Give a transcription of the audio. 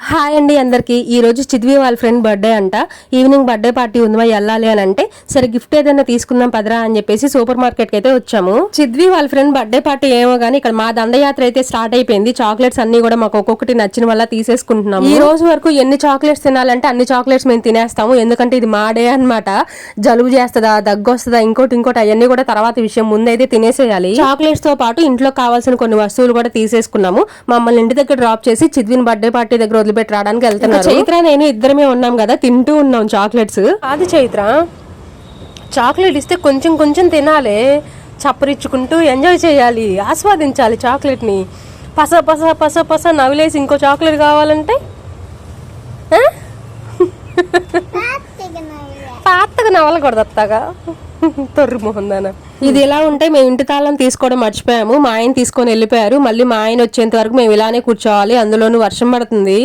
Hi అండి అందరికి. ఈ రోజు చిద్వి వాళ్ళ ఫ్రెండ్ బర్త్డే అంట. ఈవినింగ్ బర్త్డే పార్టీ ఉంది, వెళ్ళాలి అని అంటే సరే గిఫ్ట్ ఏదైనా తీసుకుందాం పదరా అని చెప్పేసి సూపర్ మార్కెట్ కి అయితే వచ్చాము. చిద్వి వాళ్ళ ఫ్రెండ్ బర్త్డే పార్టీ ఏమో గానీ ఇక్కడ మా దండయాత్ర అయితే స్టార్ట్ అయిపోయింది. చాక్లెట్స్ అన్ని కూడా మాకు ఒక్కొక్కటి నచ్చిన వల్ల తీసేసుకుంటున్నాము. ఈ రోజు వరకు ఎన్ని చాక్లెట్స్ తినాలంటే అన్ని చాక్లెట్స్ మేము తినేస్తాము, ఎందుకంటే ఇది మా డే అనమాట. జలుబు చేస్తుందా, దగ్గు వస్తుందా, ఇంకోటి అవన్నీ కూడా తర్వాత విషయం, ముందైతే తినేసేయాలి. చాక్లెట్స్ తో పాటు ఇంట్లో కావాల్సిన కొన్ని వస్తువులు కూడా తీసేసుకున్నాము. మమ్మల్ని ఇంటి దగ్గర డ్రాప్ చేసి చిద్విని బర్త్డే పార్టీ దగ్గర వదిలిపెట్టి రావడానికి వెళ్తున్నారు. చైత్ర నేను ఇద్దరమే ఉన్నాం కదా, తింటూ ఉన్నాం చాక్లెట్స్. అది చైత్ర చాక్లెట్ ఇస్తే కొంచెం కొంచెం తినాలి, చప్పరిచ్చుకుంటూ ఎంజాయ్ చేయాలి, ఆస్వాదించాలి చాక్లెట్ ని. పస పస పస పస నవిలేసి ఇంకో చాక్లెట్ కావాలంటే పాతగా నవలకూడదు అత్తగా, తొర్రి మొహందాన. ఇది ఇలా ఉంటే మేము ఇంటి తాళం తీసుకోవడం మర్చిపోయాము. మా ఆయన తీసుకొని వెళ్ళిపోయారు. మళ్ళీ మా ఆయన వచ్చేంత వరకు మేము ఇలానే కూర్చోవాలి, అందులోనూ వర్షం పడుతుంది.